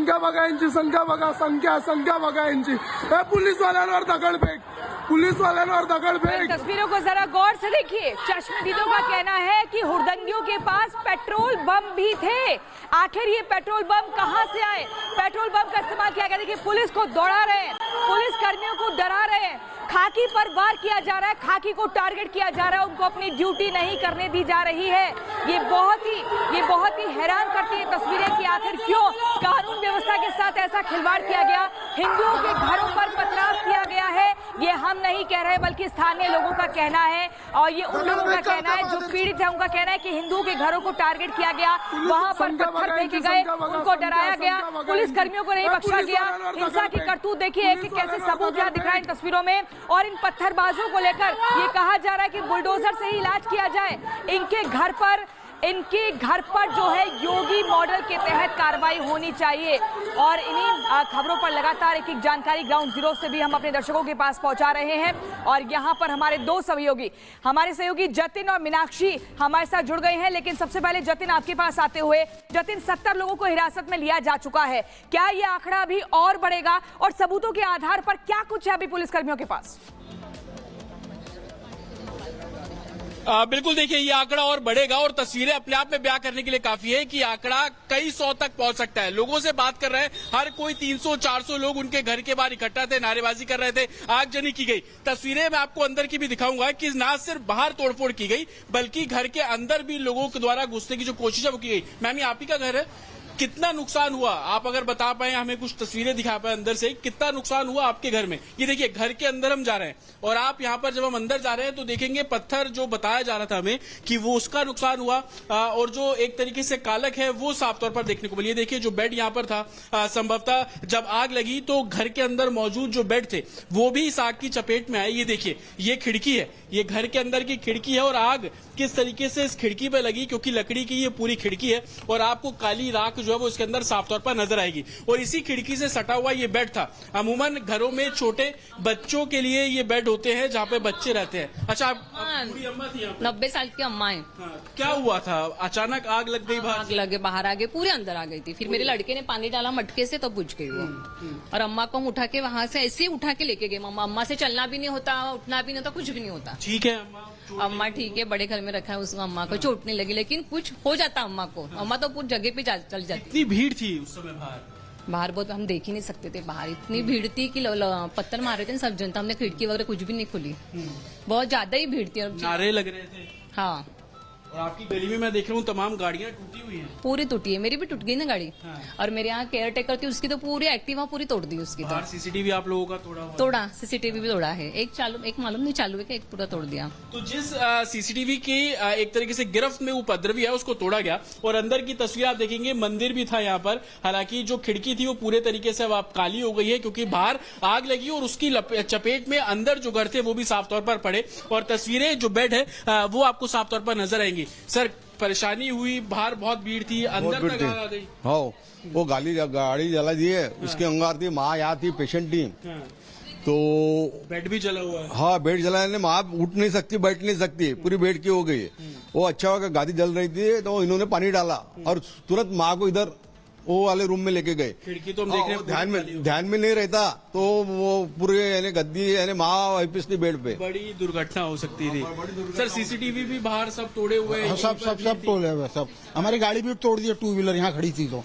संख्या बघा यांची, संख्या बघा, संख्या बघा यांची. हे पोलीसवाल्यांवर दगडफेक, पुलिसवाल्यांवर दगडफेक. तस्वीरों को जरा गौर से देखिए. चश्मदीदों का कहना है कि हुड़दंगियों के पास पेट्रोल बम भी थे. आखिर ये पेट्रोल बम कहां से आए? पेट्रोल बम का इस्तेमाल किया गया. देखिए पुलिस को दौड़ा रहे हैं, पुलिस कर्मियों को डरा रहे हैं, खाकी पर वार किया जा रहा है, खाकी को टारगेट किया जा रहा है, उनको अपनी ड्यूटी नहीं करने दी जा रही है. ये बहुत ही हैरान करती है तस्वीरें कि आखिर क्यों कानून व्यवस्था के साथ ऐसा खिलवाड़ किया गया. हिंदुओं के घरों पर पथराव किया गया है. ये हम नहीं कह रहे बल्कि स्थानीय लोगों का कहना है, और ये उन लोगों का कहना है जो पीड़ित है. उनका कहना है कि हिंदुओं के घरों को टारगेट किया गया, वहां पर पत्थर फेंके गए, उनको डराया गया, पुलिस कर्मियों को नहीं बख्शा गया. हिंसा की करतूत देखिए एक कैसे सबूत यहाँ दिख रहा है इन तस्वीरों में. और इन पत्थरबाजों को लेकर ये कहा जा रहा है कि बुलडोजर से ही इलाज किया जाए. इनके घर पर जो है योगी मॉडल के तहत कार्रवाई होनी चाहिए. और इन्हीं खबरों पर लगातार एक जानकारी ग्राउंड जीरो से भी हम अपने दर्शकों के पास पहुंचा रहे हैं. और यहाँ पर हमारे दो सहयोगी, हमारे सहयोगी जतिन और मीनाक्षी हमारे साथ जुड़ गए हैं. लेकिन सबसे पहले जतिन आपके पास आते हुए, जतिन 70 लोगों को हिरासत में लिया जा चुका है. क्या ये आंकड़ा अभी और बढ़ेगा और सबूतों के आधार पर क्या कुछ है अभी पुलिसकर्मियों के पास? बिल्कुल देखिए, ये आंकड़ा और बढ़ेगा और तस्वीरें अपने आप में बयां करने के लिए काफी है कि आंकड़ा कई सौ तक पहुंच सकता है. लोगों से बात कर रहे हैं, हर कोई 300-400 लोग उनके घर के बाहर इकट्ठा थे, नारेबाजी कर रहे थे, आगजनी की गई. तस्वीरें मैं आपको अंदर की भी दिखाऊंगा कि न सिर्फ बाहर तोड़फोड़ की गई बल्कि घर के अंदर भी लोगों के द्वारा घुसने की जो कोशिश है वो की गई. मैम, ये आप ही का घर है, कितना नुकसान हुआ आप अगर बता पाए, हमें कुछ तस्वीरें दिखा पाए अंदर से, कितना नुकसान हुआ आपके घर में? ये देखिए, घर के अंदर हम जा रहे हैं और आप यहाँ पर जब हम अंदर जा रहे हैं तो देखेंगे पत्थर जो बताया जा रहा था हमें कि वो उसका नुकसान हुआ, और जो एक तरीके से कालक है वो साफ तौर पर देखने को मिली. देखिए जो बेड यहाँ पर था, संभवतः जब आग लगी तो घर के अंदर मौजूद जो बेड थे वो भी इस आग की चपेट में आए. ये देखिए, ये खिड़की है, ये घर के अंदर की खिड़की है और आग किस तरीके से इस खिड़की पे लगी, क्योंकि लकड़ी की ये पूरी खिड़की है और आपको काली राख जो है वो इसके अंदर साफ तौर पर नजर आएगी. और इसी खिड़की से सटा हुआ ये बेड था. अमूमन घरों में छोटे बच्चों के लिए ये बेड होते हैं जहाँ पे बच्चे रहते हैं. अच्छा, आप बूढ़ी अम्मा थी यहाँ पे? 90 साल की अम्मा है. हाँ, क्या हुआ था? अचानक आग लग गई, आग लगे, बाहर आ गए, पूरे अंदर आ गई थी. फिर मेरे लड़के ने पानी डाला मटके से, तब बुझ गई वो. और अम्मा को हम उठा के वहां से ऐसे ही उठा के लेके गए. अम्मा से चलना भी नहीं होता, उठना भी नहीं होता, कुछ भी नहीं होता. ठीक है अम्मा ठीक है, बड़े घर में रखा है उसको. अम्मा को चोट नहीं लगी लेकिन कुछ हो जाता अम्मा को. अम्मा तो पूरी जगह पे चल जाती. इतनी भीड़ थी उस समय बाहर बहुत हम देख ही नहीं सकते थे. बाहर इतनी भीड़ थी कि पत्थर मारे थे सब जनता. हमने खिड़की वगैरह कुछ भी नहीं खुली, बहुत ज्यादा ही भीड़ थी. नारे लग रहे थे. हाँ, और आपकी गली में मैं देख रहा हूँ तमाम गाड़ियां टूटी हुई हैं. पूरी टूटी है. मेरी भी टूट गई ना गाड़ी. हाँ. और मेरे यहाँ केयर टेकर थी, उसकी तो पूरी एक्टिवा पूरी तोड़ दी उसकी. तो सीसीटीवी आप लोगों का तोड़ा सीसीटीवी भी तोड़ा है. एक मालूम नहीं चालू है कि एक पूरा तोड़ दिया. तो जिस सीसीटीवी की एक तरीके से गिरफ्त में उपद्रवी है उसको तोड़ा गया. और अंदर की तस्वीर आप देखेंगे, मंदिर भी था यहाँ पर. हालांकि जो खिड़की थी वो पूरे तरीके से अब काली हो गई है क्योंकि बाहर आग लगी और उसकी चपेट में अंदर जो घर थे वो भी साफ तौर पर पड़े. और तस्वीरें जो बेड है वो आपको साफ तौर पर नजर आएंगी. सर, परेशानी हुई, बाहर बहुत भीड़ थी, अंदर तक आग आ गई. हाँ, वो गाड़ी जला दी है. उसके अंगार थी, माँ यहाँ थी, पेशेंट थी. तो बेड भी जला हुआ है. हाँ, बेड जला है. माँ उठ नहीं सकती, बैठ नहीं सकती, पूरी बेड की हो गई है. वो अच्छा होगा, गाड़ी जल रही थी तो इन्होंने पानी डाला और तुरंत माँ को इधर वो वाले रूम में लेके गए. खिड़की तो हम देख रहे हैं ध्यान में नहीं रहता तो वो पूरे यानी गद्दी यानी माँ पिछली बेड पे. बड़ी दुर्घटना हो सकती थी. सर, सीसीटीवी भी बाहर सब तोड़े हुए हैं. सब तोड़े हुए सब. हमारी गाड़ी भी तोड़ दी, 2 व्हीलर यहाँ खड़ी थी तो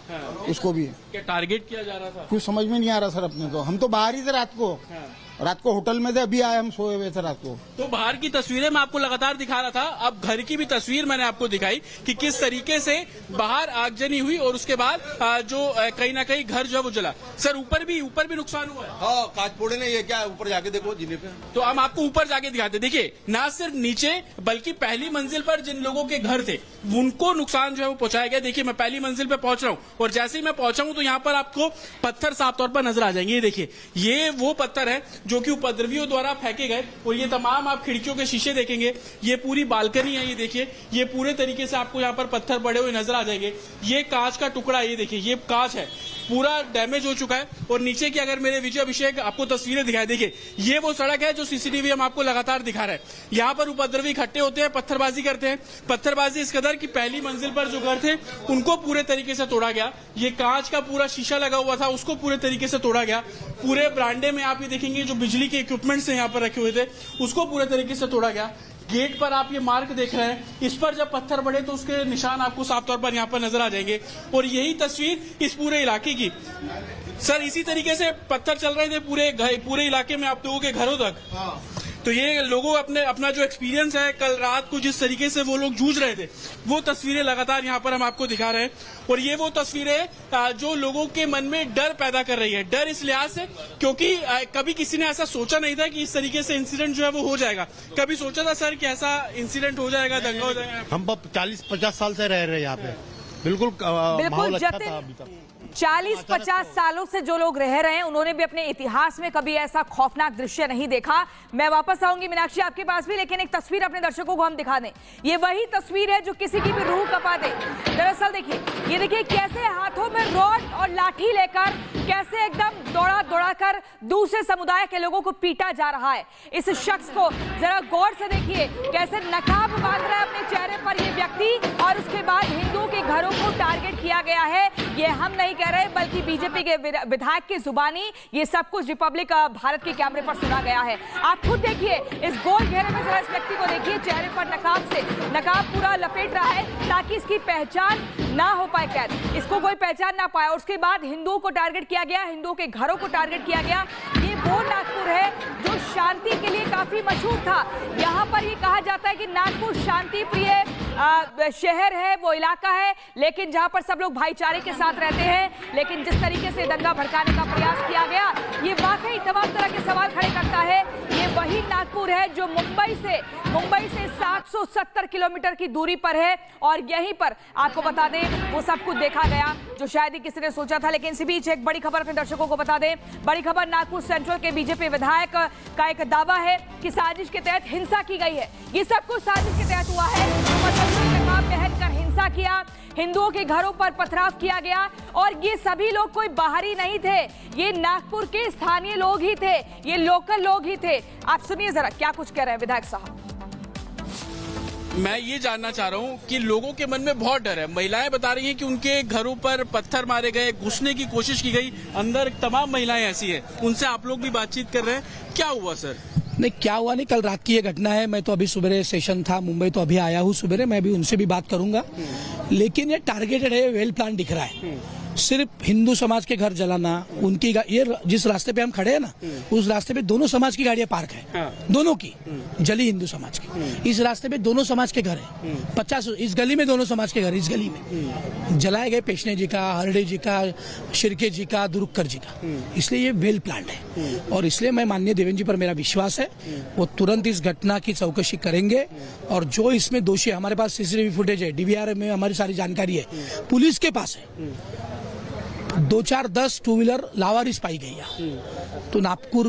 उसको भी. क्या टारगेट किया जा रहा था? कुछ समझ में नहीं आ रहा सर अपने को. हम तो बाहर ही थे रात को होटल में थे. अभी आए, हम सोए हुए थे रात को. तो बाहर की तस्वीरें मैं आपको लगातार दिखा रहा था. अब घर की भी तस्वीर मैंने आपको दिखाई कि किस तरीके से बाहर आगजनी हुई और उसके बाद जो कहीं ना कहीं घर जो है वो जला. सर, ऊपर भी नुकसान हुआ है. हाँ, कांच फोड़े ने. ये क्या है, ऊपर जाके देखो जीने पे. तो हम आपको ऊपर जाके दिखाते. देखिए, ना सिर्फ नीचे बल्कि पहली मंजिल पर जिन लोगों के घर थे उनको नुकसान जो है वो पहुंचाया गया. देखिए, मैं पहली मंजिल पे पहुंच रहा हूँ और जैसे ही मैं पहुंचा हूँ तो यहाँ पर आपको पत्थर साफ तौर पर नजर आ जाएंगे. ये देखिए, ये वो पत्थर है जो कि उपद्रवियों द्वारा फेंके गए. और ये तमाम आप खिड़कियों के शीशे देखेंगे, ये पूरी बालकनी है. ये देखिए, ये पूरे तरीके से आपको यहाँ पर पत्थर पड़े हुए नजर आ जाएंगे. ये कांच का टुकड़ा है, ये देखिए, ये कांच है. पूरा डैमेज हो चुका है। और नीचे की अगर मेरे विजय अभिषेक आपको तस्वीरें दिखाई, देखिए ये वो सड़क है जो सीसीटीवी हम आपको लगातार दिखा रहे हैं। यहाँ पर उपद्रवी इकट्ठे होते हैं, पत्थरबाजी करते हैं। पत्थरबाजी इस कदर कि पहली मंजिल पर जो घर थे उनको पूरे तरीके से तोड़ा गया। ये कांच का पूरा शीशा लगा हुआ था उसको पूरे तरीके से तोड़ा गया। पूरे बरामदे में आप ये देखेंगे जो बिजली के इक्विपमेंट्स यहाँ पर रखे हुए थे उसको पूरे तरीके से तोड़ा गया। गेट पर आप ये मार्क देख रहे हैं, इस पर जब पत्थर पड़े तो उसके निशान आपको साफ तौर पर यहाँ पर नजर आ जाएंगे। और यही तस्वीर इस पूरे इलाके की। सर इसी तरीके से पत्थर चल रहे थे पूरे इलाके में आप लोगों के घरों तक। तो ये लोगों अपना जो एक्सपीरियंस है, कल रात को जिस तरीके से वो लोग जूझ रहे थे वो तस्वीरें लगातार यहाँ पर हम आपको दिखा रहे हैं। और ये वो तस्वीरें जो लोगों के मन में डर पैदा कर रही है। डर इस लिहाज से क्योंकि कभी किसी ने ऐसा सोचा नहीं था कि इस तरीके से इंसिडेंट जो है वो हो जाएगा। कभी सोचा था सर कि ऐसा इंसिडेंट हो जाएगा, दंगा हो जाएगा? हम 40-50 साल से रह रहे हैं यहाँ पे, बिल्कुल माहौल अच्छा था अभी तक। 40-50 सालों से जो लोग रह रहे हैं उन्होंने भी अपने इतिहास में कभी ऐसा खौफनाक दृश्य नहीं देखा। मैं वापस आऊंगी मीनाक्षी आपके पास भी, लेकिन एक तस्वीर अपने दर्शकों को हम दिखा दें। ये वही तस्वीर है जो किसी की भी रूह कपा दे। दरअसल देखिए, ये देखिए कैसे हाथों में रॉड और लाठी लेकर कैसे एकदम दौड़ा कर दूसरे समुदाय के लोगों को पीटा जा रहा है। इस शख्स को जरा गौर से देखिए, कैसे नकाब बांध रहा है अपने चेहरे पर ये व्यक्ति, और उसके बाद हिंदुओं के घरों को टारगेट किया गया है। ये हम नहीं कह रहे, बल्कि बीजेपी के विधायक की जुबानी ये सब कुछ रिपब्लिक भारत के कैमरे पर सुना गया है। आप खुद देखिए, इस गोल घेरे में जरा इस व्यक्ति को देखिए, चेहरे पर नकाब पूरा लपेट रहा है ताकि इसकी पहचान ना हो पाए, कैद इसको कोई पहचान ना पाए। और उसके बाद हिंदुओं को टारगेट किया गया, हिंदुओं के घरों को टारगेट किया गया। ये वो नागपुर है जो शांति के लिए काफी मशहूर था। यहाँ पर ये कहा जाता है कि नागपुर शांति प्रिय शहर है, वो इलाका है, लेकिन जहां पर सब लोग भाईचारे के साथ रहते हैं। लेकिन जिस तरीके से दंगा भड़काने का प्रयास किया गया, ये वाकई तमाम तरह के सवाल खड़े करता है। ये वही नागपुर है जो मुंबई से 770 किलोमीटर की दूरी पर है। और यहीं पर आपको बता दें वो सब कुछ देखा गया जो शायद ही किसी ने सोचा था। लेकिन इसी बीच एक बड़ी खबर अपने दर्शकों को बता दें। बड़ी खबर, नागपुर सेंट्रल के बीजेपी विधायक का एक दावा है कि साजिश के तहत हिंसा की गई है। ये सब कुछ साजिश के तहत हुआ है। नकाब पहनकर हिंसा किया, हिंदुओं के घरों पर पथराव किया गया, और ये सभी लोग कोई बाहरी नहीं थे, ये नागपुर के स्थानीय लोग ही थे, ये लोकल लोग ही थे। आप सुनिए जरा क्या कुछ कह रहे हैं विधायक साहब। मैं ये जानना चाह रहा हूँ कि लोगों के मन में बहुत डर है। महिलाएं बता रही हैं कि उनके घरों पर पत्थर मारे गए, घुसने की कोशिश की गई, अंदर तमाम महिलाएं ऐसी हैं। उनसे आप लोग भी बातचीत कर रहे हैं, क्या हुआ सर? नहीं, क्या हुआ नहीं, कल रात की ये घटना है। मैं तो अभी सुबह सेशन था मुंबई, तो अभी आया हूँ सुबह, मैं भी उनसे भी बात करूंगा। लेकिन ये टारगेटेड है, वेल प्लान दिख रहा है। सिर्फ हिंदू समाज के घर जलाना, उनकी ये जिस रास्ते पे हम खड़े हैं ना, उस रास्ते पे दोनों समाज की गाड़ियां पार्क है, दोनों की जली हिंदू समाज की। इस रास्ते पे दोनों समाज के घर है, 50 इस गली में दोनों समाज के घर, इस गली में जलाए गए पेशने जी का, हरडे जी का, शिरके जी का, दुरुक्कर जी का। इसलिए ये वेल प्लान्ड है, और इसलिए मैं माननीय देवेंद्र जी पर मेरा विश्वास है, वो तुरंत इस घटना की चौकसी करेंगे। और जो इसमें दोषी, हमारे पास सीसीटीवी फुटेज है, डीवीआर में हमारी सारी जानकारी है, पुलिस के पास है। 2-4-10 टू व्हीलर लावारिस पाई गई है। तो नागपुर